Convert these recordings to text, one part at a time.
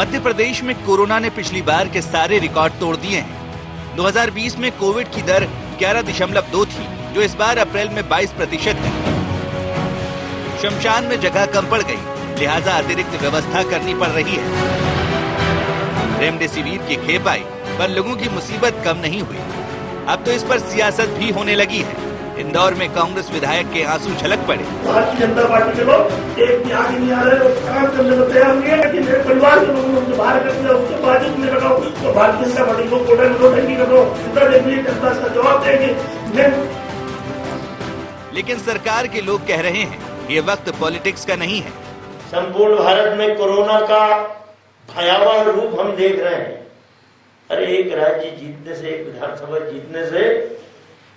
मध्य प्रदेश में कोरोना ने पिछली बार के सारे रिकॉर्ड तोड़ दिए हैं। 2020 में कोविड की दर 11.2 थी, जो इस बार अप्रैल में 22% है। शमशान में जगह कम पड़ गई, लिहाजा अतिरिक्त व्यवस्था करनी पड़ रही है। रेमडेसिविर की खेप आई, पर लोगों की मुसीबत कम नहीं हुई। अब तो इस पर सियासत भी होने लगी है। इंदौर में कांग्रेस विधायक के आंसू झलक पड़े। भारतीय जनता पार्टी के लोग एक भी आगे नहीं आ रहे, काम करने को तैयार नहीं है। लेकिन मेरे परिवार के लोगों को बाहर करते उसके बाजू में लगाओ तो भारतीय जनता पार्टी को कोटा में रोटेंगी करो, जनता इसका जवाब देगी। लेकिन सरकार के लोग कह रहे हैं ये वक्त पॉलिटिक्स का नहीं है। संपूर्ण भारत में कोरोना का भयावह रूप हम देख रहे हैं। अरे एक राज्य जीतने से, एक विधानसभा जीतने से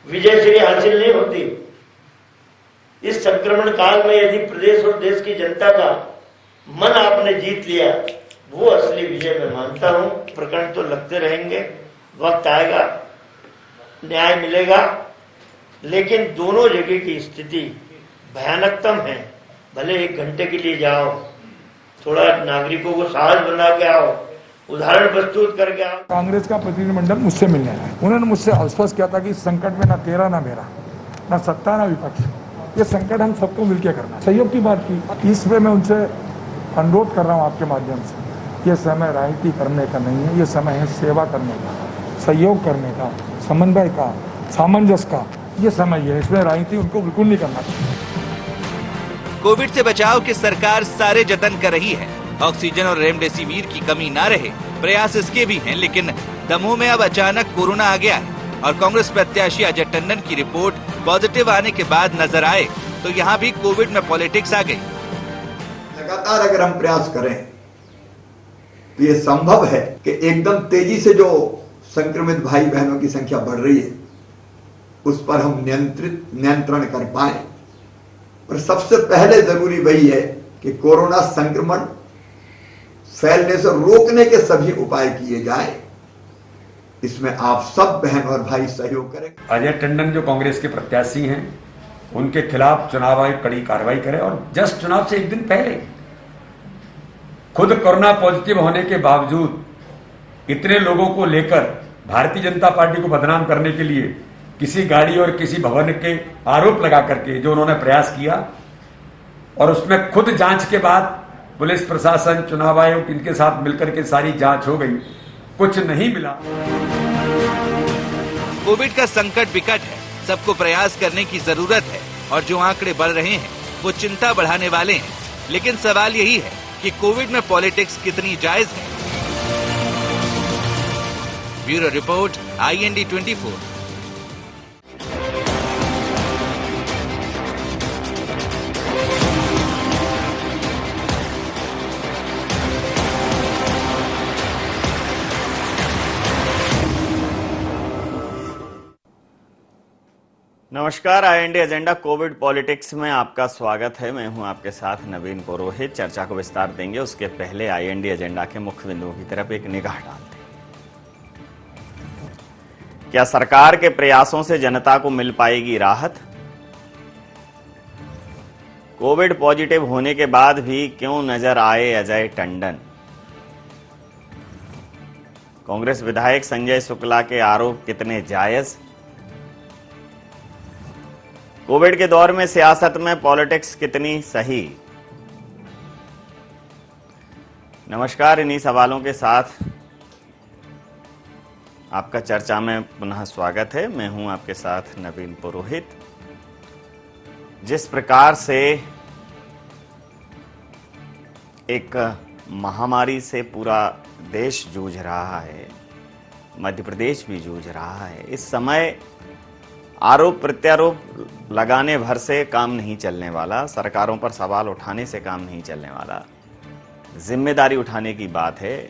विजय श्री हासिल नहीं होती। इस संक्रमण काल में यदि प्रदेश और देश की जनता का मन आपने जीत लिया, वो असली विजय मैं मानता हूं। प्रकरण तो लगते रहेंगे, वक्त आएगा, न्याय मिलेगा, लेकिन दोनों जगह की स्थिति भयानकतम है। भले 1 घंटे के लिए जाओ, थोड़ा नागरिकों को साहस बना के आओ, उदाहरण प्रस्तुत करके आओ। कांग्रेस का प्रतिनिधिमंडल मुझसे मिलने आया, उन्होंने मुझसे आश्वस्त किया था कि इस संकट में ना तेरा ना मेरा, ना सत्ता ना विपक्ष, ये संकट हम सबको मिलकर करना, सहयोग की बात की। इसमें मैं उनसे अनुरोध कर रहा हूँ आपके माध्यम से, ये समय राजनीति करने का नहीं है, ये समय है सेवा करने का, सहयोग करने का, समन्वय का, सामंजस्य का, ये समय है। इसमें राजनीति उनको बिल्कुल नहीं करना चाहिए। कोविड से बचाव की सरकार सारे जतन कर रही है। ऑक्सीजन और रेमडेसिविर की कमी ना रहे, प्रयास इसके भी हैं। लेकिन दमोह में अब अचानक कोरोना आ गया है और कांग्रेस प्रत्याशी अजय टंडन की रिपोर्ट पॉजिटिव आने के बाद नजर आए तो यहाँ भी कोविड में पॉलिटिक्स आ गई। लगातार अगर हम प्रयास करें तो ये संभव है कि एकदम तेजी से जो संक्रमित भाई बहनों की संख्या बढ़ रही है उस पर हम नियंत्रण कर पाए। और सबसे पहले जरूरी वही है कि कोरोना संक्रमण फैलने से रोकने के सभी उपाय किए जाए। इसमें आप सब बहन और भाई सहयोग करें। अजय टंडन जो कांग्रेस के प्रत्याशी हैं, उनके खिलाफ चुनाव आयोग कड़ी कार्रवाई करे। और जस्ट चुनाव से 1 दिन पहले खुद कोरोना पॉजिटिव होने के बावजूद इतने लोगों को लेकर भारतीय जनता पार्टी को बदनाम करने के लिए किसी गाड़ी और किसी भवन के आरोप लगा करके जो उन्होंने प्रयास किया, और उसमें खुद जांच के बाद पुलिस प्रशासन, चुनाव आयोग, इनके साथ मिलकर के सारी जांच हो गई, कुछ नहीं मिला। कोविड का संकट विकट है, सबको प्रयास करने की जरूरत है और जो आंकड़े बढ़ रहे हैं वो चिंता बढ़ाने वाले हैं। लेकिन सवाल यही है कि कोविड में पॉलिटिक्स कितनी जायज है। Bureau report, IND 24। नमस्कार, IND एजेंडा कोविड पॉलिटिक्स में आपका स्वागत है। मैं हूं आपके साथ नवीन पुरोहित। चर्चा को विस्तार देंगे, उसके पहले IND एजेंडा के मुख्य बिंदुओं की तरफ एक निगाह डालते हैं। क्या सरकार के प्रयासों से जनता को मिल पाएगी राहत? कोविड पॉजिटिव होने के बाद भी क्यों नजर आए अजय टंडन? कांग्रेस विधायक संजय शुक्ला के आरोप कितने जायज? कोविड के दौर में सियासत में पॉलिटिक्स कितनी सही? नमस्कार, इन्हीं सवालों के साथ आपका चर्चा में पुनः स्वागत है। मैं हूं आपके साथ नवीन पुरोहित। जिस प्रकार से एक महामारी से पूरा देश जूझ रहा है, मध्य प्रदेश भी जूझ रहा है, इस समय आरोप प्रत्यारोप लगाने भर से काम नहीं चलने वाला, सरकारों पर सवाल उठाने से काम नहीं चलने वाला। जिम्मेदारी उठाने की बात है।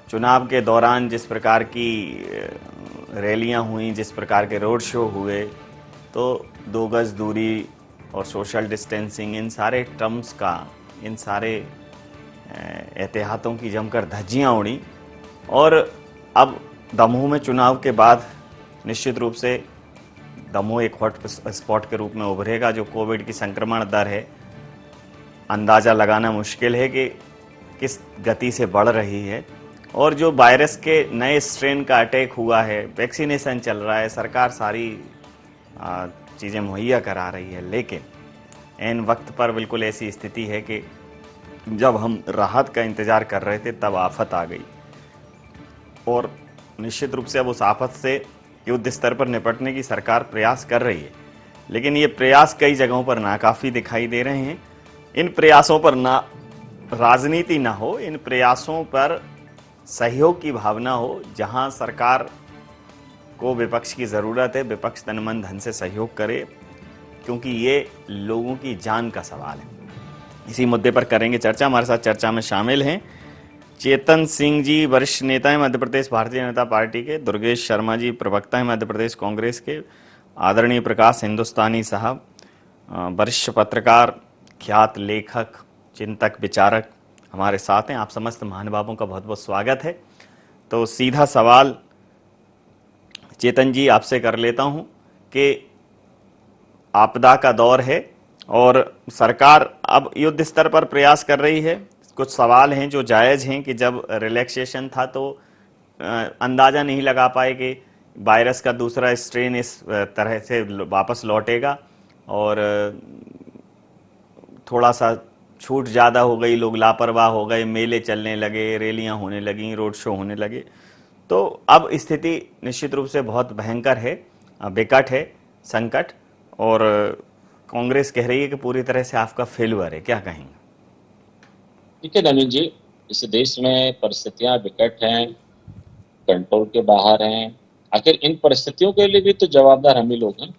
चुनाव के दौरान जिस प्रकार की रैलियां हुई, जिस प्रकार के रोड शो हुए, तो 2 गज दूरी और सोशल डिस्टेंसिंग, इन सारे टर्म्स का, इन सारे एहतियातों की जमकर धज्जियां उड़ी। और अब दमोह में चुनाव के बाद निश्चित रूप से दमोह एक हॉट स्पॉट के रूप में उभरेगा। जो कोविड की संक्रमण दर है, अंदाजा लगाना मुश्किल है कि किस गति से बढ़ रही है और जो वायरस के नए स्ट्रेन का अटैक हुआ है, वैक्सीनेशन चल रहा है, सरकार सारी चीज़ें मुहैया करा रही है, लेकिन ऐन वक्त पर बिल्कुल ऐसी स्थिति है कि जब हम राहत का इंतज़ार कर रहे थे तब आफत आ गई और निश्चित रूप से अब उस आफत से युद्ध स्तर पर निपटने की सरकार प्रयास कर रही है, लेकिन ये प्रयास कई जगहों पर नाकाफी दिखाई दे रहे हैं। इन प्रयासों पर ना राजनीति ना हो, इन प्रयासों पर सहयोग की भावना हो। जहां सरकार को विपक्ष की ज़रूरत है, विपक्ष तन मन धन से सहयोग करे, क्योंकि ये लोगों की जान का सवाल है। इसी मुद्दे पर करेंगे चर्चा। हमारे साथ चर्चा में शामिल हैं चेतन सिंह जी, वरिष्ठ नेता हैं मध्य प्रदेश भारतीय जनता पार्टी के, दुर्गेश शर्मा जी, प्रवक्ता हैं मध्य प्रदेश कांग्रेस के, आदरणीय प्रकाश हिंदुस्तानी साहब, वरिष्ठ पत्रकार, ख्यात लेखक, चिंतक, विचारक हमारे साथ हैं। आप समस्त महानुभावों का बहुत बहुत स्वागत है। तो सीधा सवाल चेतन जी आपसे कर लेता हूं कि आपदा का दौर है और सरकार अब युद्ध स्तर पर प्रयास कर रही है। कुछ सवाल हैं जो जायज़ हैं कि जब रिलैक्सेशन था तो अंदाज़ा नहीं लगा पाए कि वायरस का दूसरा स्ट्रेन इस तरह से वापस लौटेगा और थोड़ा सा छूट ज़्यादा हो गई, लोग लापरवाह हो गए, मेले चलने लगे, रैलियां होने लगीं, रोड शो होने लगे। तो अब स्थिति निश्चित रूप से बहुत भयंकर है, विकट है, संकट, और कांग्रेस कह रही है कि पूरी तरह से आपका फेल्यूर है। क्या कहेंगे? ठीक है नवीन जी, इस देश में परिस्थितियां विकट हैं, कंट्रोल के बाहर हैं। आखिर इन परिस्थितियों के लिए भी तो जवाबदार हम ही लोग हैं।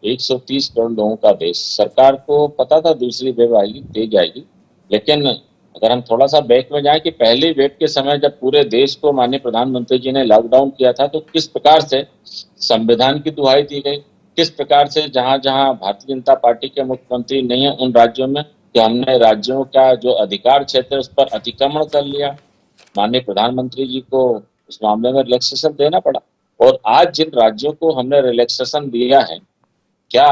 130 करोड़ लोगों का देश, सरकार को पता था दूसरी वेव आएगी, तेज आएगी, लेकिन अगर हम थोड़ा सा बैक में जाएं कि पहली वेव के समय जब पूरे देश को माननीय प्रधानमंत्री जी ने लॉकडाउन किया था तो किस प्रकार से संविधान की दुहाई दी गई, किस प्रकार से जहां जहां भारतीय जनता पार्टी के मुख्यमंत्री नहीं है उन राज्यों में कि हमने राज्यों का जो अधिकार क्षेत्र है उस पर अतिक्रमण कर लिया। माननीय प्रधानमंत्री जी को उस मामले में रिलैक्सेशन देना पड़ा। और आज जिन राज्यों को हमने रिलैक्सेशन दिया है, क्या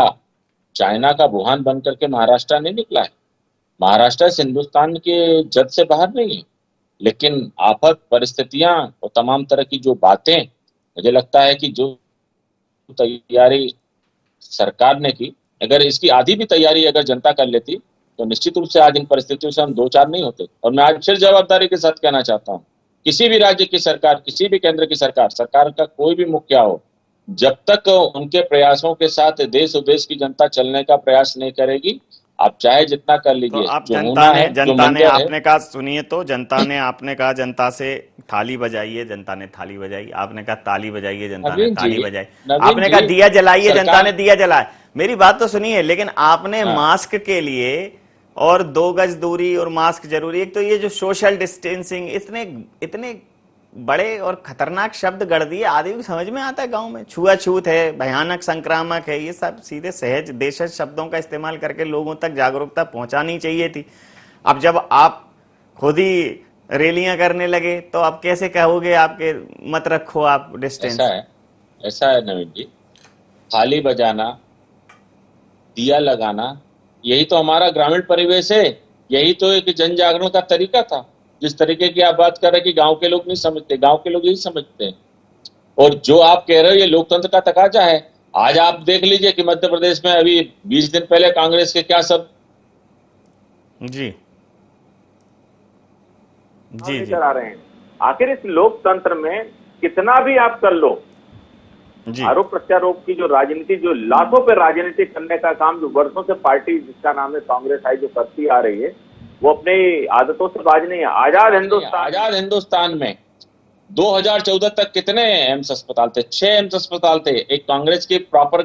चाइना का वुहान बन करके महाराष्ट्र नहीं निकला है? महाराष्ट्र इस हिंदुस्तान के जद से बाहर नहीं है, लेकिन आफत, परिस्थितियां और तमाम तरह की जो बातें, मुझे लगता है कि जो तैयारी सरकार ने की, अगर इसकी आधी भी तैयारी अगर जनता कर लेती तो निश्चित रूप से आज इन परिस्थितियों से हम दो चार नहीं होते। और मैं आज फिर जवाबदारी के साथ कहना चाहता हूँ, किसी भी राज्य की सरकार, किसी भी केंद्र की सरकार का कोई भी मुखिया हो, जब तक उनके प्रयासों के साथ देश और देश की जनता चलने का प्रयास नहीं करेगी, आप चाहे जितना कर लीजिए। तो आप जनता ने आपने कहा, सुनिए, तो जनता ने आपने कहा जनता से थाली बजाइए, जनता ने थाली बजाई। आपने कहा ताली बजाइए, जनता ने ताली बजाई। आपने कहा दिया जलाइए, जनता ने दिया जलाया। मेरी बात तो सुनिए, लेकिन आपने मास्क के लिए और 2 गज दूरी और मास्क जरूरी, एक तो ये जो सोशल डिस्टेंसिंग, इतने बड़े और खतरनाक शब्द गढ़ दिए, आदमी को समझ में आता है गांव में? छुआछूत है, भयानक संक्रामक है, ये सब सीधे सहज देशज शब्दों का इस्तेमाल करके लोगों तक जागरूकता पहुंचानी चाहिए थी। अब जब आप खुद ही रैलियां करने लगे तो आप कैसे कहोगे आपके मत रखो आप डिस्टेंस? ऐसा है नवीन जी, थाली बजाना, दिया लगाना, यही तो हमारा ग्रामीण परिवेश है, यही तो एक जन जागरण का तरीका था। जिस तरीके की आप बात कर रहे हैं कि गांव के लोग नहीं समझते, गांव के लोग यही समझते हैं। और जो आप कह रहे हो ये लोकतंत्र का तकाजा है। आज आप देख लीजिए कि मध्य प्रदेश में अभी 20 दिन पहले कांग्रेस के क्या सब जी आ रहे हैं। आखिर इस लोकतंत्र में कितना भी आप कर लो, आरोप प्रत्यारोप की जो राजनीति, जो लाशों पे राजनीति करने का काम जो वर्षों से पार्टी जिसका नाम है कांग्रेस आई जो करती आ रही है, वो अपनी आदतों से बाज नहीं है। आजाद हिंदुस्तान में 2014 तक कितने एम्स अस्पताल थे? 6 एम्स अस्पताल थे। एक कांग्रेस की प्रॉपर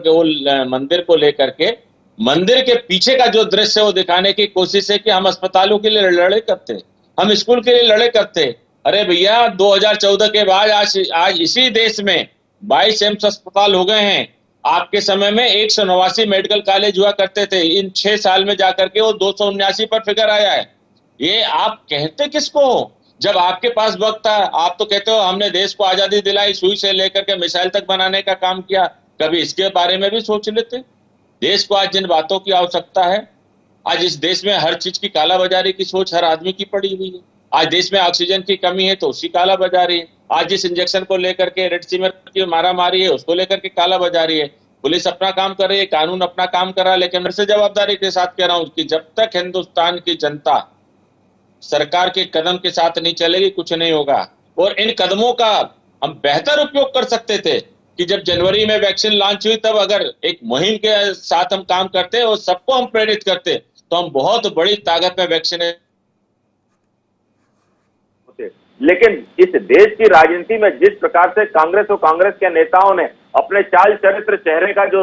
मंदिर को लेकर के, मंदिर के पीछे का जो दृश्य है वो दिखाने की कोशिश है कि हम अस्पतालों के लिए लड़े करते, हम स्कूल के लिए लड़े करते। अरे भैया, 2014 के बाद आज इसी देश में 22 एम्स अस्पताल हो गए हैं। आपके समय में 189 मेडिकल कॉलेज हुआ करते थे, इन 6 साल में जाकर के वो 279 पर फिगर आया है। ये आप कहते किसको हो? जब आपके पास वक्त था आप तो कहते हो हमने देश को आजादी दिलाई, सुई से लेकर के मिसाइल तक बनाने का काम किया। कभी इसके बारे में भी सोच लेते। देश को आज जिन बातों की आवश्यकता है आज इस देश में हर चीज की कालाबाजारी की सोच हर आदमी की पड़ी हुई है। आज देश में ऑक्सीजन की कमी है तो उसकी कालाबाजारी है। आज जिस इंजेक्शन को लेकर के रेड सिमर की मारामारी है उसको लेकर के कालाबाजारी है। पुलिस अपना काम कर रही है, कानून अपना काम कर रहा है, लेकिन मैं से जवाबदारी के साथ कह रहा हूं कि जब तक हिंदुस्तान की जनता सरकार के कदम के साथ नहीं चलेगी कुछ नहीं होगा। और इन कदमों का हम बेहतर उपयोग कर सकते थे कि जब जनवरी में वैक्सीन लॉन्च हुई तब अगर एक मुहिम के साथ हम काम करते और सबको हम प्रेरित करते तो हम बहुत बड़ी ताकत में वैक्सीन। लेकिन इस देश की राजनीति में जिस प्रकार से कांग्रेस और कांग्रेस के नेताओं ने अपने चाल चरित्र चेहरे का जो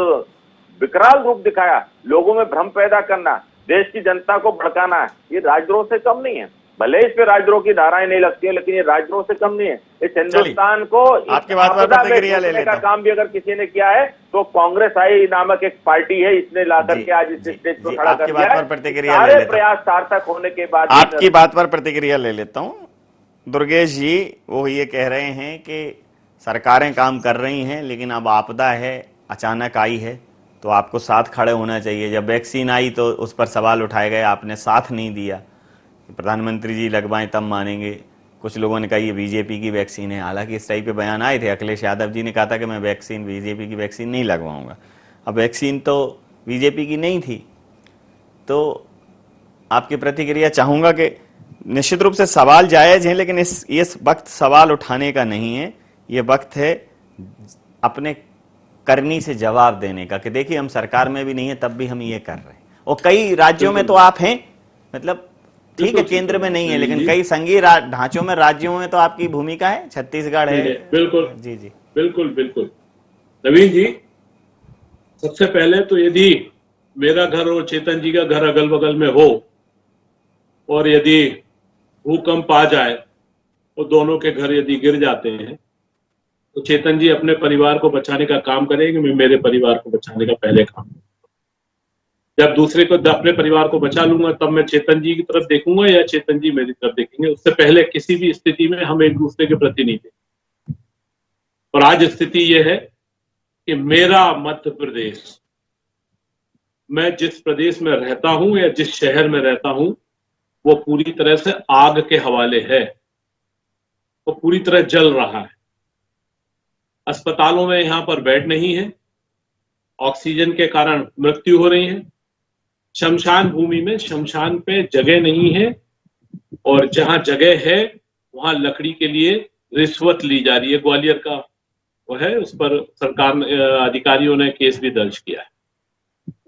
विकराल रूप दिखाया, लोगों में भ्रम पैदा करना, देश की जनता को भड़काना, ये राजद्रोह से कम नहीं है। भले इस पे राजद्रोह की धाराएं नहीं लगती है, लेकिन ये राजद्रोह से कम नहीं है। इस हिंदुस्तान को आपकी बात पर प्रतिक्रिया ले लेता का काम भी अगर किसी ने किया है तो कांग्रेस आई नामक एक पार्टी है, इसने ला करके आज इस स्टेज को खड़ा कर दिया है। सारे प्रयास सार्थक होने के बाद आपकी बात पर प्रतिक्रिया ले लेता हूं। दुर्गेश जी वो ये कह रहे हैं कि सरकारें काम कर रही हैं, लेकिन अब आपदा है, अचानक आई है तो आपको साथ खड़े होना चाहिए। जब वैक्सीन आई तो उस पर सवाल उठाए गए, आपने साथ नहीं दिया। प्रधानमंत्री जी लगवाएं तब मानेंगे। कुछ लोगों ने कहा ये बीजेपी की वैक्सीन है, हालांकि इस टाइप के बयान आए थे। अखिलेश यादव जी ने कहा था कि मैं वैक्सीन बीजेपी की वैक्सीन नहीं लगवाऊंगा। अब वैक्सीन तो बीजेपी की नहीं थी। तो आपकी प्रतिक्रिया चाहूंगा कि निश्चित रूप से सवाल जायज है, लेकिन इस वक्त सवाल उठाने का नहीं है। ये वक्त है अपने करनी से जवाब देने का कि देखिए हम सरकार में भी नहीं है तब भी हम ये कर रहे हैं। और कई राज्यों में तो आप हैं, मतलब ठीक है केंद्र में नहीं है, लेकिन कई संघीय ढांचों में, राज्यों में तो आपकी भूमिका है। छत्तीसगढ़ है। बिल्कुल जी जी बिल्कुल बिल्कुल। नवीन जी, सबसे पहले तो यदि मेरा घर और चेतन जी का घर अगल बगल में हो और यदि भूकंप आ जाए और दोनों के घर यदि गिर जाते हैं तो चेतन जी अपने परिवार को बचाने का काम करेंगे, मैं मेरे परिवार को बचाने का पहले काम करूंगा। जब दूसरे को अपने परिवार को बचा लूंगा तब मैं चेतन जी की तरफ देखूंगा या चेतन जी मेरी तरफ देखेंगे। उससे पहले किसी भी स्थिति में हम एक दूसरे के प्रति नहीं देखेंगे। और आज स्थिति यह है कि मेरा मध्य प्रदेश, मैं जिस प्रदेश में रहता हूं या जिस शहर में रहता हूं वो पूरी तरह से आग के हवाले है, वो पूरी तरह जल रहा है। अस्पतालों में यहां पर बेड नहीं है, ऑक्सीजन के कारण मृत्यु हो रही है। शमशान भूमि में शमशान पे जगह नहीं है, और जहां जगह है वहां लकड़ी के लिए रिश्वत ली जा रही है। ग्वालियर का वो है, उस पर सरकार अधिकारियों ने केस भी दर्ज किया है।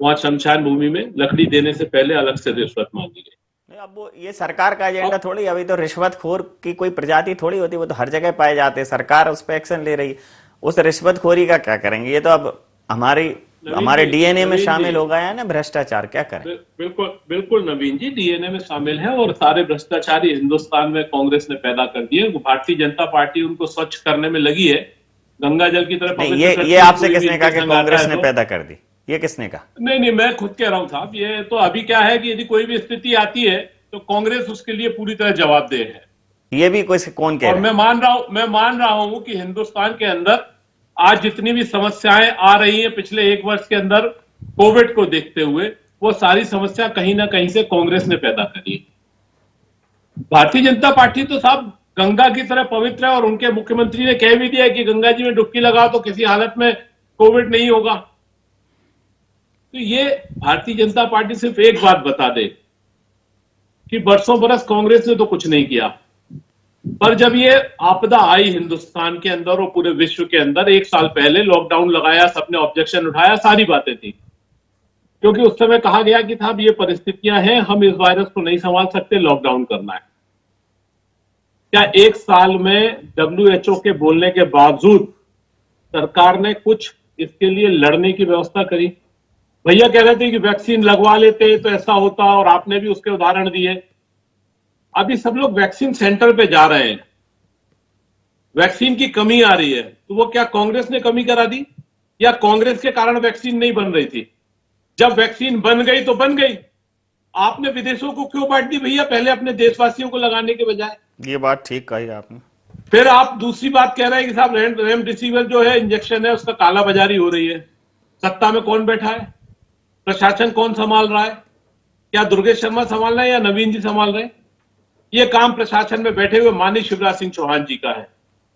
वहां शमशान भूमि में लकड़ी देने से पहले अलग से रिश्वत मांगी गई। अब वो ये सरकार का एजेंडा थोड़ी, अभी तो रिश्वतखोर की कोई प्रजाति थोड़ी होती, वो तो हर जगह पाए जाते हैं। सरकार उस पर एक्शन ले रही है। उस रिश्वतखोरी का क्या करेंगे? ये तो अब हमारे डीएनए में शामिल हो गया है ना भ्रष्टाचार। क्या करें? बिल्कुल बिल्कुल नवीन जी, डीएनए में शामिल है और सारे भ्रष्टाचारी हिंदुस्तान में कांग्रेस ने पैदा कर दिए। भारतीय जनता पार्टी उनको स्वच्छ करने में लगी है, गंगा जल की तरफ। ये आपसे किसने कहा कि कांग्रेस ने पैदा कर दी? ये किसने कहा? नहीं, मैं खुद कह रहा हूं साहब। ये तो अभी क्या है कि यदि कोई भी स्थिति आती है तो कांग्रेस उसके लिए पूरी तरह जवाबदेह है। ये भी कोई कौन कह रहा है? मैं मान रहा हूं कि हिंदुस्तान के अंदर आज जितनी भी समस्याएं आ रही हैं पिछले एक वर्ष के अंदर कोविड को देखते हुए, वो सारी समस्या कहीं ना कहीं से कांग्रेस ने पैदा करी है। भारतीय जनता पार्टी तो साहब गंगा की तरह पवित्र है, और उनके मुख्यमंत्री ने कह भी दिया कि गंगा जी में डुबकी लगाओ तो किसी हालत में कोविड नहीं होगा। तो ये भारतीय जनता पार्टी सिर्फ एक बात बता दे कि बरसों बरस कांग्रेस ने तो कुछ नहीं किया, पर जब ये आपदा आई हिंदुस्तान के अंदर और पूरे विश्व के अंदर, एक साल पहले लॉकडाउन लगाया, सबने ऑब्जेक्शन उठाया, सारी बातें थी, क्योंकि उस समय कहा गया कि साहब ये परिस्थितियां हैं, हम इस वायरस को नहीं संभाल सकते, लॉकडाउन करना है। क्या एक साल में WHO के बोलने के बावजूद सरकार ने कुछ इसके लिए लड़ने की व्यवस्था करी? भैया कह रहे थे कि वैक्सीन लगवा लेते तो ऐसा होता, और आपने भी उसके उदाहरण दिए। अभी सब लोग वैक्सीन सेंटर पे जा रहे हैं, वैक्सीन की कमी आ रही है, तो वो क्या कांग्रेस ने कमी करा दी, या कांग्रेस के कारण वैक्सीन नहीं बन रही थी? जब वैक्सीन बन गई तो बन गई, आपने विदेशों को क्यों बांट दी भैया, पहले अपने देशवासियों को लगाने के बजाय? ये बात ठीक कही आपने। फिर आप दूसरी बात कह रहे हैं कि साहब रेमडेसिविर जो है इंजेक्शन है उसका कालाबाजारी हो रही है। सत्ता में कौन बैठा है? प्रशासन कौन संभाल रहा है? क्या दुर्गेश शर्मा संभाल रहे हैं या नवीन जी संभाल रहे हैं? ये काम प्रशासन में बैठे हुए माननीय शिवराज सिंह चौहान जी का है।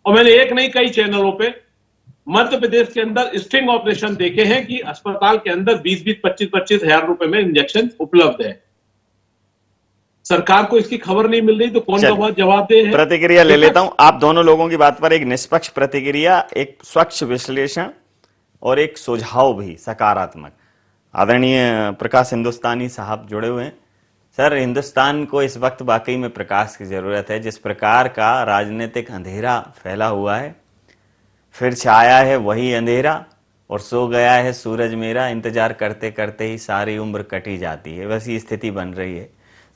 और मैंने एक नहीं कई चैनलों पे मध्य प्रदेश के अंदर स्टिंग ऑपरेशन देखे हैं कि अस्पताल के अंदर 20-20, 25-25 हजार रुपए में इंजेक्शन उपलब्ध है। सरकार को इसकी खबर नहीं मिल रही तो कौन जवाब दे? प्रतिक्रिया ले लेता हूं आप दोनों लोगों की बात पर, एक निष्पक्ष प्रतिक्रिया, एक स्वच्छ विश्लेषण और एक सुझाव भी सकारात्मक। आदरणीय प्रकाश हिंदुस्तानी साहब जुड़े हुए हैं। सर, हिंदुस्तान को इस वक्त वाकई में प्रकाश की जरूरत है। जिस प्रकार का राजनीतिक अंधेरा फैला हुआ है, फिर छाया है वही अंधेरा और सो गया है सूरज मेरा, इंतजार करते करते ही सारी उम्र कटी जाती है, वैसी स्थिति बन रही है।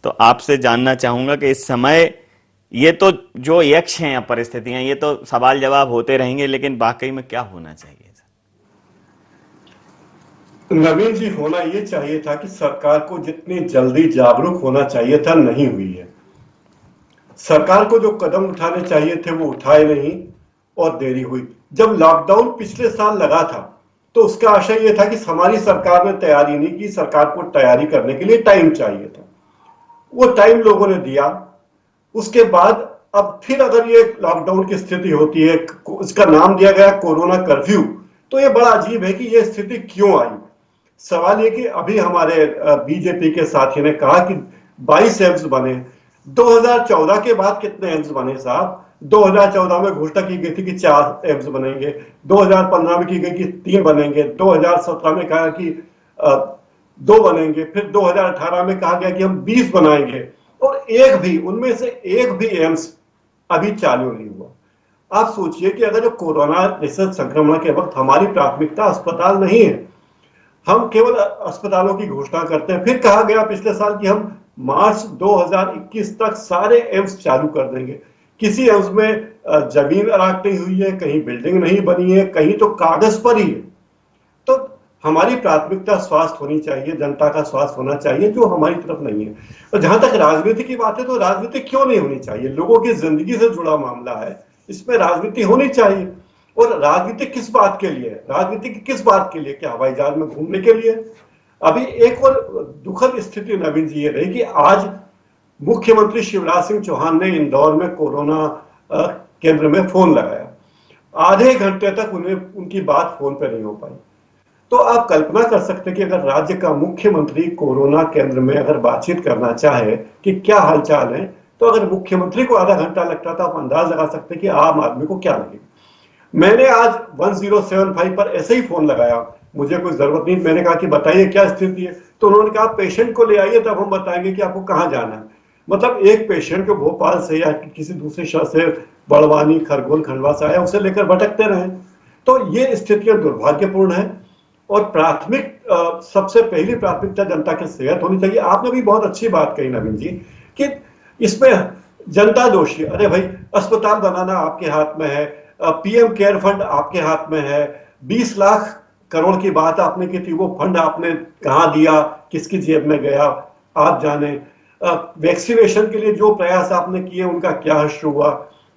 तो आपसे जानना चाहूंगा कि इस समय ये तो जो यक्ष हैं या परिस्थितियां, ये तो सवाल जवाब होते रहेंगे, लेकिन वाकई में क्या होना चाहिए? नवीन जी, होना ये चाहिए था कि सरकार को जितनी जल्दी जागरूक होना चाहिए था, नहीं हुई है। सरकार को जो कदम उठाने चाहिए थे वो उठाए नहीं और देरी हुई। जब लॉकडाउन पिछले साल लगा था तो उसका आशय ये था कि हमारी सरकार ने तैयारी नहीं की, सरकार को तैयारी करने के लिए टाइम चाहिए था, वो टाइम लोगों ने दिया। उसके बाद अब फिर अगर ये लॉकडाउन की स्थिति होती है, इसका नाम दिया गया कोरोना कर्फ्यू, तो ये बड़ा अजीब है कि ये स्थिति क्यों आई। सवाल ये कि अभी हमारे बीजेपी के साथी ने कहा कि 22 एम्स बने। 2014 के बाद कितने एम्स बने साहब? 2014 में घोषणा की गई थी कि 4 एम्स बनेंगे, 2015 में की गई कि 3 बनेंगे, 2017 में कहा कि 2 बनेंगे, फिर 2018 में कहा गया कि हम 20 बनाएंगे, और एक भी उनमें से एक भी एम्स अभी चालू नहीं हुआ। आप सोचिए कि अगर जो कोरोना जैसे संक्रमण के वक्त हमारी प्राथमिकता अस्पताल नहीं है, हम केवल अस्पतालों की घोषणा करते हैं, फिर कहा गया पिछले साल कि हम मार्च 2021 तक सारे एम्स चालू कर देंगे। किसी एम्स में जमीन अलॉट नहीं हुई है, कहीं बिल्डिंग नहीं बनी है, कहीं तो कागज पर ही है। तो हमारी प्राथमिकता स्वास्थ्य होनी चाहिए, जनता का स्वास्थ्य होना चाहिए, जो हमारी तरफ नहीं है। और जहां तक राजनीति की बात है तो राजनीति क्यों नहीं होनी चाहिए? लोगों की जिंदगी से जुड़ा मामला है, इसमें राजनीति होनी चाहिए। और राजनीति किस बात के लिए? राजनीति किस बात के लिए? क्या हवाई जहाज में घूमने के लिए? अभी एक और दुखद स्थिति नवीन जी ये रही कि आज मुख्यमंत्री शिवराज सिंह चौहान ने इंदौर में कोरोना केंद्र में फोन लगाया, आधे घंटे तक उनकी बात फोन पे नहीं हो पाई। तो आप कल्पना कर सकते कि अगर राज्य का मुख्यमंत्री कोरोना केंद्र में अगर बातचीत करना चाहे कि क्या हालचाल है, तो अगर मुख्यमंत्री को आधा घंटा लगता था, आप अंदाज लगा सकते कि आम आदमी को क्या लगेगा। मैंने आज 1075 पर ऐसे ही फोन लगाया, मुझे कोई जरूरत नहीं, मैंने कहा कि बताइए क्या स्थिति है, तो उन्होंने कहा पेशेंट को ले आइए तब हम बताएंगे कि आपको कहां जाना है। मतलब एक पेशेंट को भोपाल से या किसी दूसरे शहर से, बड़वानी, खरगोन, खंडवा से आया, उसे लेकर भटकते रहे। तो ये स्थितियां दुर्भाग्यपूर्ण है और प्राथमिक सबसे पहली प्राथमिकता जनता की सेहत होनी चाहिए। आपने भी बहुत अच्छी बात कही नवीन जी कि इसमें जनता दोषी। अरे भाई, अस्पताल बनाना आपके हाथ में है, पीएम केयर फंड आपके हाथ में है, 20 लाख करोड़ की बात आपने की थी, वो फंड आपने कहां दिया, किसकी जेब में गया आप जाने। वैक्सीनेशन के लिए जो प्रयास आपने किए उनका क्या हश्र हुआ?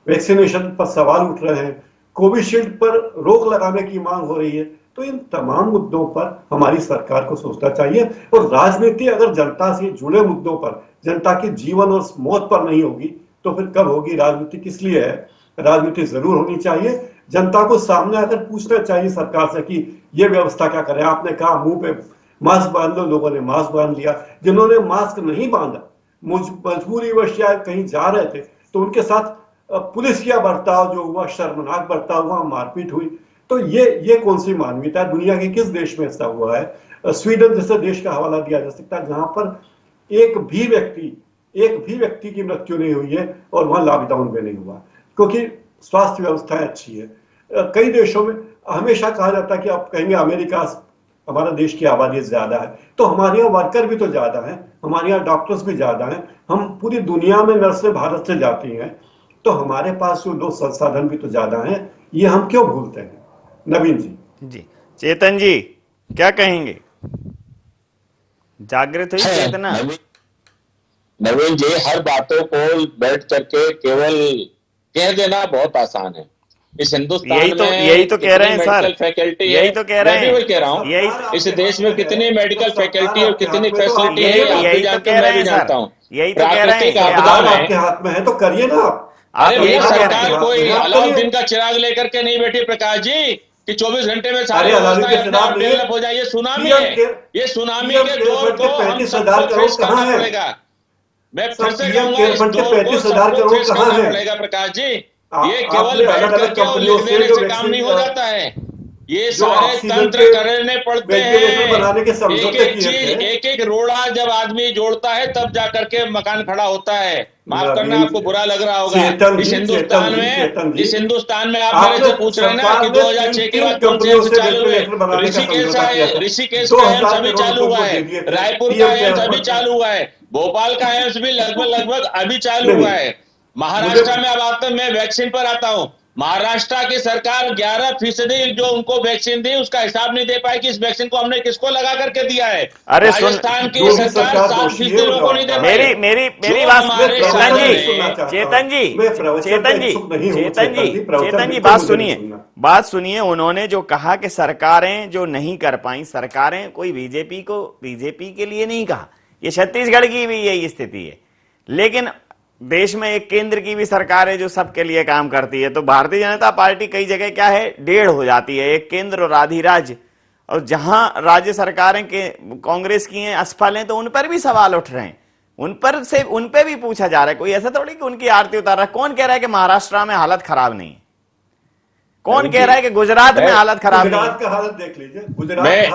वैक्सीनेशन पर सवाल उठ रहे हैं, कोविशील्ड पर रोक लगाने की मांग हो रही है। तो इन तमाम मुद्दों पर हमारी सरकार को सोचना चाहिए। और राजनीति अगर जनता से जुड़े मुद्दों पर, जनता के जीवन और मौत पर नहीं होगी तो फिर कब होगी? राजनीति किस लिए है? राजनीति जरूर होनी चाहिए। जनता को सामने आकर पूछना चाहिए सरकार से कि ये व्यवस्था क्या करें। आपने कहा मुंह पे मास्क बांध लो, लोगों ने मास्क बांध लिया। जिन्होंने मास्क नहीं बांधा, मजबूरीवश या कहीं जा रहे थे, तो उनके साथ पुलिस का बर्ताव जो हुआ, शर्मनाक बर्ताव हुआ, मारपीट हुई। तो ये कौन सी मानवीयता है? दुनिया के किस देश में ऐसा हुआ है? स्वीडन जैसे देश का हवाला दिया जा सकता है जहां पर एक भी व्यक्ति की मृत्यु नहीं हुई है और वहां लॉकडाउन भी नहीं हुआ, क्योंकि स्वास्थ्य व्यवस्था अच्छी है। कई देशों में हमेशा कहा जाता है कि आप कहेंगे अमेरिका, हमारा देश की आबादी ज्यादा है, तो हमारे यहाँ वर्कर भी तो ज्यादा है, हमारे यहाँ डॉक्टर्स भी ज्यादा हैं, हम पूरी दुनिया में नर्सें भारत से जाती हैं, तो हमारे पास जो लोग संसाधन भी तो ज्यादा हैं। ये हम क्यों भूलते हैं? नवीन जी। चेतन जी क्या कहेंगे? जागृत हुई चेतना? नवीन जी, हर बातों को बैठ करके केवल कह देना बहुत आसान है। इस हिंदुस्तान यही तो कह रहे हैं सर, मेडिकल फैकल्टी है, यही तो कह रहे हैं, मैं भी वही कह रहा हूँ, यही इस देश में कितनी मेडिकल फैकल्टी और कितनी तो फैसिलिटी है, आप भी जानते हो, मैं भी जानता हूँ। यही तो कह रहे हैं, प्राकृतिक आपदा आपके हाथ में है तो करिए ना आप। अरे भैया, यही तो कह रहे सरकार हैं। कोई आप अलाउद्दीन का चिराग लेकर के नहीं बैठी प्रकाश जी कि 24 घंटे में सारी अरे अलाउद्दीन व्यवस्थाएं के अपने आप चिराग नहीं है। डेवलप हो जाए। ये सुनामी है, ये सुनामी के दौर को हम 35,000 सबको करोड़ फेस कहाँ करना है? पड़ेगा। मैं सब फिर से पीएम कहूंगा, केयर इस फंड के दौर को 35,000 सबको करोड़ फेस कहाँ करना है? पड़ेगा प्रकाश जी। ये केवल आपने बैठ अलग-अलग करके और कंपनियों लिख से देने जो से काम नहीं हो जाता है। ये जो सारे ऑक्सीजन तंत्र के करने पड़ते वेंटिलेटर बनाने के हैं। समझौते एक किए चीज, थे। एक रोड़ा जब आदमी जोड़ता है तब जाकर के मकान खड़ा होता है। माफ करना, आपको बुरा लग रहा होगा। इस हिंदुस्तान में आप मेरे से पूछ रहे हैं ना कि 2006 के बाद कौन से एम्स चालू हुए। ऋषिकेश का एम्स अभी चालू हुआ है, रायपुर का एम्स अभी चालू हुआ है, भोपाल का एम्स भी लगभग अभी चालू हुआ है। महाराष्ट्र में, अब आता मैं वैक्सीन पर आता हूं, महाराष्ट्र की सरकार 11% जो उनको वैक्सीन दी उसका हिसाब नहीं दे पाई कि इस वैक्सीन को हमने किसको लगा करके दिया है। अरे राजस्थान की सरकार 7% लोगों को नहीं दे पाई। मेरी बात, चेतन जी बात सुनिए। उन्होंने जो कहा कि सरकारें जो नहीं कर पाई, सरकारें कोई बीजेपी के लिए नहीं कहा, ये छत्तीसगढ़ की भी यही स्थिति है। लेकिन देश में एक केंद्र की भी सरकार है जो सबके लिए काम करती है। तो भारतीय जनता पार्टी कई जगह क्या है, डेढ़ हो जाती है, एक केंद्र और आधी राज्य। और जहां राज्य सरकारें के कांग्रेस की हैं, असफल हैं, तो उन पर भी सवाल उठ रहे हैं, उन पे भी पूछा जा रहा है। कोई ऐसा थोड़ी कि उनकी आरती उतार रहा है। कौन कह रहा है कि महाराष्ट्र में हालत खराब नहीं है? कौन कह रहा है कि गुजरात में हालत खराब नहीं है? गुजरात का हालत देख लीजिए।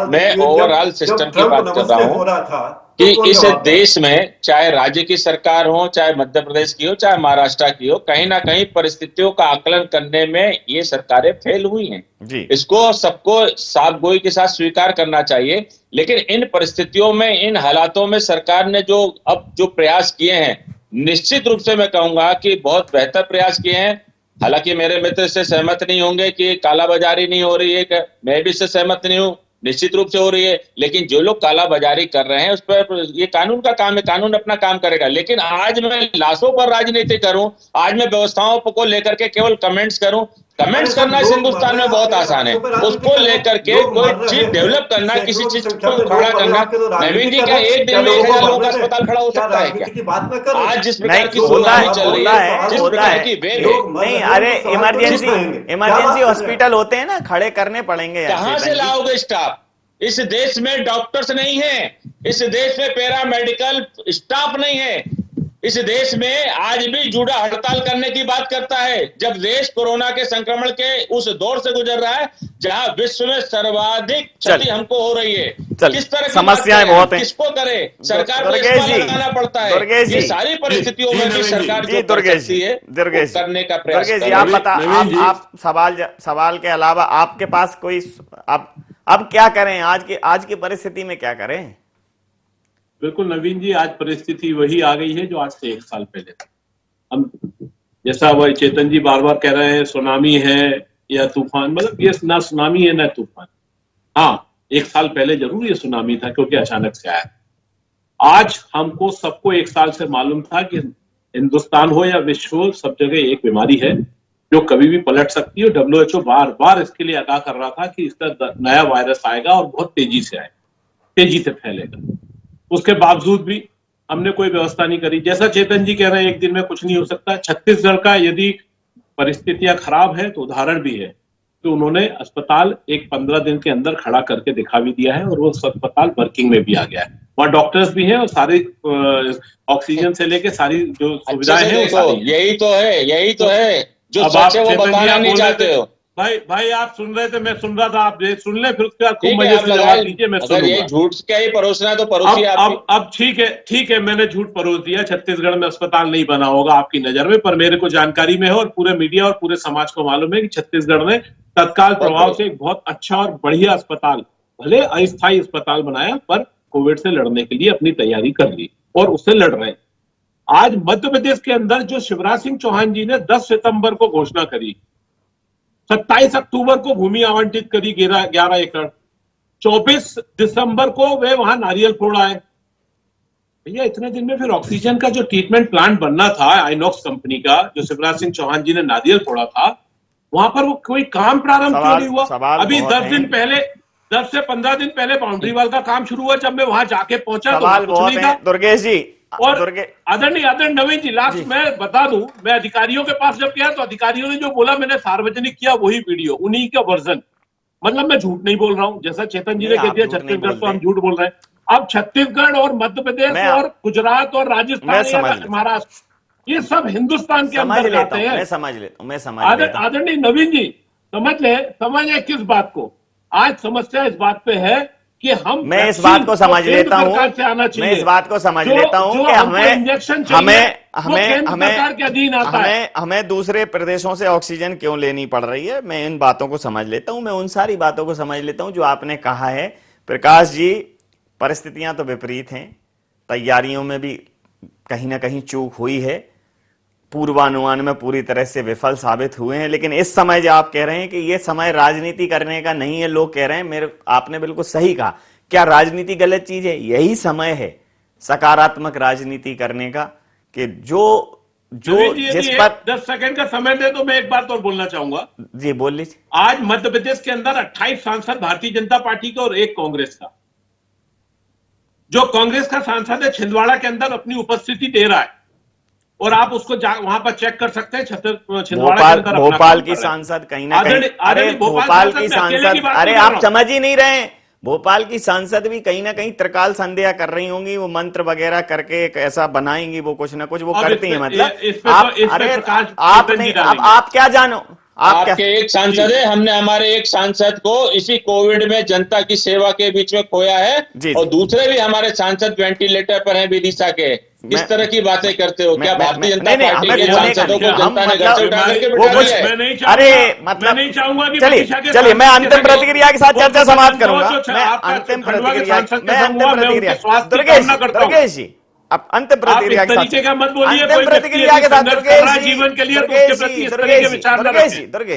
मैं ओवरऑल सिस्टम की बात कर रहा हूं कि इस देश में चाहे राज्य की सरकार हो, चाहे मध्य प्रदेश की हो, चाहे महाराष्ट्र की हो, कहीं ना कहीं परिस्थितियों का आकलन करने में ये सरकारें फेल हुई हैं जी। इसको सबको साफ गोई के साथ स्वीकार करना चाहिए। लेकिन इन परिस्थितियों में, इन हालातों में सरकार ने जो प्रयास किए हैं, निश्चित रूप से मैं कहूंगा कि बहुत बेहतर प्रयास किए हैं। हालांकि मेरे मित्र इससे सहमत नहीं होंगे कि कालाबाजारी नहीं हो रही है, मैं भी इससे सहमत नहीं हूं, निश्चित रूप से हो रही है। लेकिन जो लोग कालाबाजारी कर रहे हैं उस पर ये कानून का काम है, कानून अपना काम करेगा। लेकिन आज मैं लाशों पर राजनीति करूं, आज मैं व्यवस्थाओं को लेकर के केवल कमेंट्स करूं, कमेंट्स करना इस हिंदुस्तान में बहुत आसान है। उसको लेकर के कोई चीज डेवलप करना, किसी चीज को खड़ा करना, नवीन जी, क्या एक दिन में 1000 लोगों का अस्पताल खड़ा हो सकता है क्या? आज जिस प्रकार की सुनामी चल रही है, जिस प्रकार की वेग नहीं, अरे इमरजेंसी हॉस्पिटल होते हैं ना, खड़े करने पड़ेंगे। कहां से लाओगे स्टाफ? इस देश में डॉक्टर्स नहीं है, इस देश में पैरामेडिकल स्टाफ नहीं है, इस देश में आज भी जुड़ा हड़ताल करने की बात करता है, जब देश कोरोना के संक्रमण के उस दौर से गुजर रहा है जहां विश्व में सर्वाधिक क्षति हमको हो रही है। किस तरह की समस्याएं बहुत हैं, किसको करे? सरकार को इसमें लगाना पड़ता है। ये सारी परिस्थितियों में भी सरकार जो कर सकती है करने का प्रयास करे। आप सवाल के अलावा आपके पास कोई अब क्या करें? आज की परिस्थिति में क्या करें? बिल्कुल नवीन जी, आज परिस्थिति वही आ गई है जो आज से 1 साल पहले था। हम जैसा वह चेतन जी बार बार कह रहे हैं सुनामी है या तूफान, मतलब ये ना सुनामी है ना तूफान। हाँ, 1 साल पहले जरूर ये सुनामी था क्योंकि अचानक से आया। आज हमको सबको 1 साल से मालूम था कि हिंदुस्तान हो या विश्व हो, सब जगह एक बीमारी है जो कभी भी पलट सकती है। WHO बार बार इसके लिए आगाह कर रहा था कि इसका नया वायरस आएगा और बहुत तेजी से आएगा, तेजी से फैलेगा। उसके बावजूद भी हमने कोई व्यवस्था नहीं करी। जैसा चेतन जी कह रहे हैं, एक दिन में कुछ नहीं हो सकता। छत्तीसगढ़ का यदि परिस्थितियां खराब है तो उदाहरण भी है कि उन्होंने अस्पताल एक 15 दिन के अंदर खड़ा करके दिखा भी दिया है और वो अस्पताल वर्किंग में भी आ गया है। वहाँ डॉक्टर्स भी हैं और सारी ऑक्सीजन से लेके सारी जो सुविधाएं हैं यही तो है जो सच है वो बताना नहीं चाहते हो। भाई आप सुन रहे थे, मैं सुन रहा था, आप सुन ले, फिर उसके बाद खूब मजे से जवाब दीजिए, मैं सुनूंगा। ये झूठ क्या ही परोसना है तो परोसिए आप। अब ठीक है, मैंने झूठ परोस दिया। छत्तीसगढ़ में अस्पताल नहीं बना होगा आपकी नजर में, पर मेरे को जानकारी में है और पूरे मीडिया और पूरे समाज को मालूम है कि छत्तीसगढ़ ने तत्काल प्रभाव से एक बहुत अच्छा और बढ़िया अस्पताल, भले अस्थायी अस्पताल बनाया, पर कोविड से लड़ने के लिए अपनी तैयारी कर ली और उससे लड़ रहे हैं। आज मध्य प्रदेश के अंदर जो शिवराज सिंह चौहान जी ने 10 सितंबर को घोषणा करी, 27 अक्टूबर को भूमि आवंटित करी 11 एकड़, 24 दिसंबर को वे वहां नारियल फोड़ आए। भैया इतने दिन में फिर ऑक्सीजन का जो ट्रीटमेंट प्लांट बनना था आइनॉक्स कंपनी का, जो शिवराज सिंह चौहान जी ने नारियल फोड़ा था, वहां पर वो कोई काम प्रारंभ क्यों नहीं हुआ? अभी बहुत 10 से 15 दिन पहले बाउंड्री वाल का काम शुरू हुआ। जब मैं वहां जाके पहुंचा तो सवाल कुछ बहुत नहीं है था। दुर्गेश जी। और आदरणीय नवीन जी, लास्ट मैं बता दूं, मैं अधिकारियों के पास जब गया तो अधिकारियों ने जो बोला मैंने सार्वजनिक किया वही वीडियो, उन्हीं का वर्जन। मतलब मैं झूठ नहीं बोल रहा हूं, जैसा चेतन जी ने कह दिया छत्तीसगढ़ तो हम झूठ बोल रहे हैं। अब छत्तीसगढ़ और मध्य प्रदेश और गुजरात और राजस्थान या महाराष्ट्र, ये सब हिंदुस्तान के अंदर आते हैं। मैं समझ लेता हूं। आदरणीय नवीन जी, समझ ले किस बात को। आज समस्या इस बात पे है कि मैं इस बात को समझ लेता हूं कि हमें दूसरे प्रदेशों से ऑक्सीजन क्यों लेनी पड़ रही है। मैं इन बातों को समझ लेता हूं, मैं उन सारी बातों को समझ लेता हूं जो आपने कहा है। प्रकाश जी, परिस्थितियां तो विपरीत हैं, तैयारियों में भी कहीं ना कहीं चूक हुई है, पूर्वानुमान में पूरी तरह से विफल साबित हुए हैं। लेकिन इस समय जो आप कह रहे हैं कि ये समय राजनीति करने का नहीं है, लोग कह रहे हैं, आपने बिल्कुल सही कहा। क्या राजनीति गलत चीज है? यही समय है सकारात्मक राजनीति करने का, कि जो जिस पर 10 सेकंड का समय दे तो मैं एक बात और बोलना चाहूंगा। जी बोल लीजिए। आज मध्य प्रदेश के अंदर 28 सांसद भारतीय जनता पार्टी के और 1 कांग्रेस का। जो कांग्रेस का सांसद है छिंदवाड़ा के अंदर अपनी उपस्थिति दे रहा है, और आप उसको वहां पर चेक कर सकते हैं। भोपाल की सांसद कहीं ना कहीं, अरे भोपाल की सांसद, अरे आप समझ ही नहीं रहे हैं। भोपाल की सांसद भी कहीं ना कहीं त्रिकाल संध्या कर रही होंगी, वो मंत्र वगैरह करके एक ऐसा बनाएंगी, वो कुछ ना कुछ वो करती हैं। मतलब आप क्या जानो, आपके एक सांसद है, हमने हमारे एक सांसद को इसी कोविड में जनता की सेवा के बीच में खोया है, और दूसरे भी हमारे सांसद वेंटिलेटर पर हैं विदिशा के। इस तरह की बातें करते हो क्या? भारतीय जनता पार्टी के सांसदों को जनता ने घर से उठा करके बिठा दिया है। अरे मतलब नहीं चाहूंगा कि चलिए मैं अंतिम प्रतिक्रिया के साथ चर्चा समाप्त करूंगा। मैं अंतिम प्रतिक्रिया दुर्गेश जी, अब अंतिम प्रतिक्रिया के साथ दुर्गेश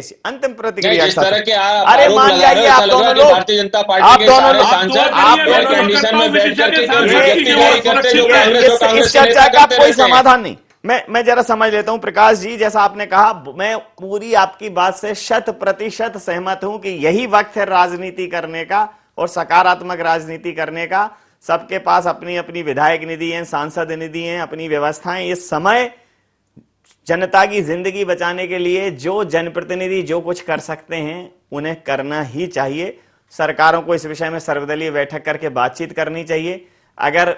जी अंतिम प्रतिक्रिया के साथ। अरे मान जाइए आप दोनों लोग, भारतीय जनता पार्टी के सारे सांसद एयर कंडीशन में बैठ करके इस चर्चा का कोई समाधान नहीं। मैं जरा समझ लेता हूं प्रकाश जी, जैसा आपने कहा, मैं पूरी आपकी बात से 100% सहमत हूं कि यही वक्त है राजनीति करने का और सकारात्मक राजनीति करने का। सबके पास अपनी अपनी विधायक निधि है, सांसद निधि है, अपनी व्यवस्थाएं। इस समय जनता की जिंदगी बचाने के लिए जो जनप्रतिनिधि जो कुछ कर सकते हैं उन्हें करना ही चाहिए। सरकारों को इस विषय में सर्वदलीय बैठक करके बातचीत करनी चाहिए। अगर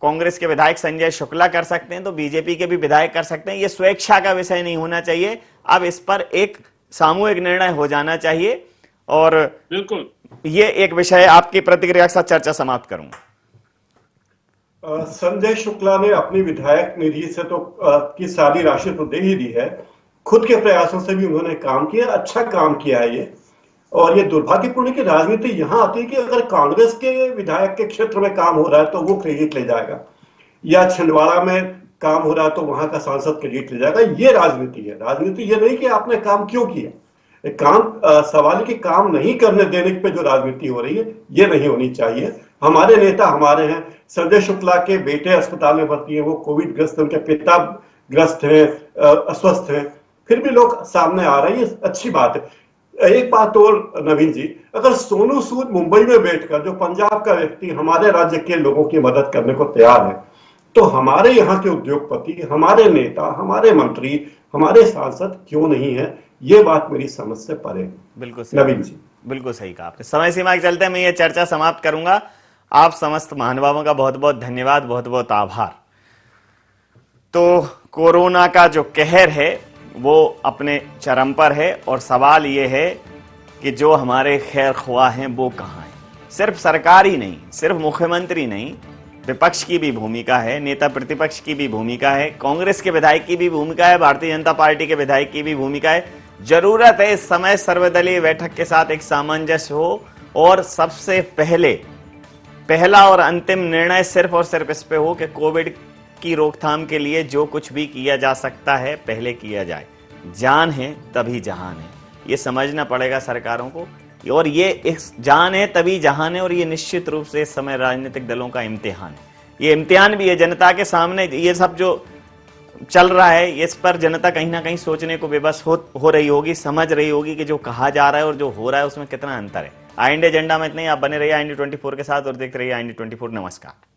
कांग्रेस के विधायक संजय शुक्ला कर सकते हैं तो बीजेपी के भी विधायक कर सकते हैं। यह स्वेच्छा का विषय नहीं होना चाहिए, अब इस पर एक सामूहिक निर्णय हो जाना चाहिए। और बिल्कुल ये एक विषय, आपकी प्रतिक्रिया के साथ चर्चा समाप्त करूंगा। संजय शुक्ला ने अपनी विधायक निधि से तो की सारी राशि तो दे ही दी है, खुद के प्रयासों से भी उन्होंने काम किया, अच्छा काम किया है ये। और ये दुर्भाग्यपूर्ण की राजनीति यहां आती है कि अगर कांग्रेस के विधायक के क्षेत्र में काम हो रहा है तो वो क्रेडिट ले जाएगा, या छिंदवाड़ा में काम हो रहा है तो वहां का सांसद क्रेडिट ले जाएगा। ये राजनीति है। राजनीति ये नहीं कि आपने काम क्यों किया, सवाल की काम नहीं करने देने पे जो राजनीति हो रही है ये नहीं होनी चाहिए। हमारे नेता हमारे हैं। संजय शुक्ला के बेटे अस्पताल में भर्ती है, वो कोविड ग्रस्त, उनके पिता ग्रस्त हैं, अस्वस्थ हैं, फिर भी लोग सामने आ रहे हैं, अच्छी बात है। एक बात और नवीन जी, अगर सोनू सूद मुंबई में बैठकर, जो पंजाब का व्यक्ति हमारे राज्य के लोगों की मदद करने को तैयार है, तो हमारे यहाँ के उद्योगपति, हमारे नेता, हमारे मंत्री, हमारे सांसद क्यों नहीं है? ये बात मेरी समझ से परे। बिल्कुल नवीन जी, बिल्कुल सही कहा आपने। समय सीमा के चलते मैं ये चर्चा समाप्त करूंगा। आप समस्त महानुभावों का बहुत बहुत धन्यवाद, बहुत बहुत आभार। तो कोरोना का जो कहर है वो अपने चरम पर है, और सवाल ये है कि जो हमारे खैर ख्वाह हैं वो कहां हैं। सिर्फ सरकार ही नहीं, सिर्फ मुख्यमंत्री नहीं, विपक्ष की भी भूमिका है, नेता प्रतिपक्ष की भी भूमिका है, कांग्रेस के विधायक की भी भूमिका है, भारतीय जनता पार्टी के विधायक की भी भूमिका है। जरूरत है इस समय सर्वदलीय बैठक के साथ एक सामंजस्य हो, और सबसे पहला और अंतिम निर्णय सिर्फ और सिर्फ इस पे हो कि कोविड की रोकथाम के लिए जो कुछ भी किया जा सकता है पहले किया जाए। जान है तभी जहान है, ये समझना पड़ेगा सरकारों को। और ये इस जान है तभी जहान है, और ये निश्चित रूप से इस समय राजनीतिक दलों का इम्तिहान है। ये इम्तिहान भी है जनता के सामने। ये सब जो चल रहा है, इस पर जनता कहीं ना कहीं सोचने को बेबस हो रही होगी, समझ रही होगी कि जो कहा जा रहा है और जो हो रहा है उसमें कितना अंतर है। आई इंडिया एजेंडा में इतना ही। आप बने रहिए आई इंडिया 24 के साथ और देखते रहिए आई इंडिया 24। नमस्कार।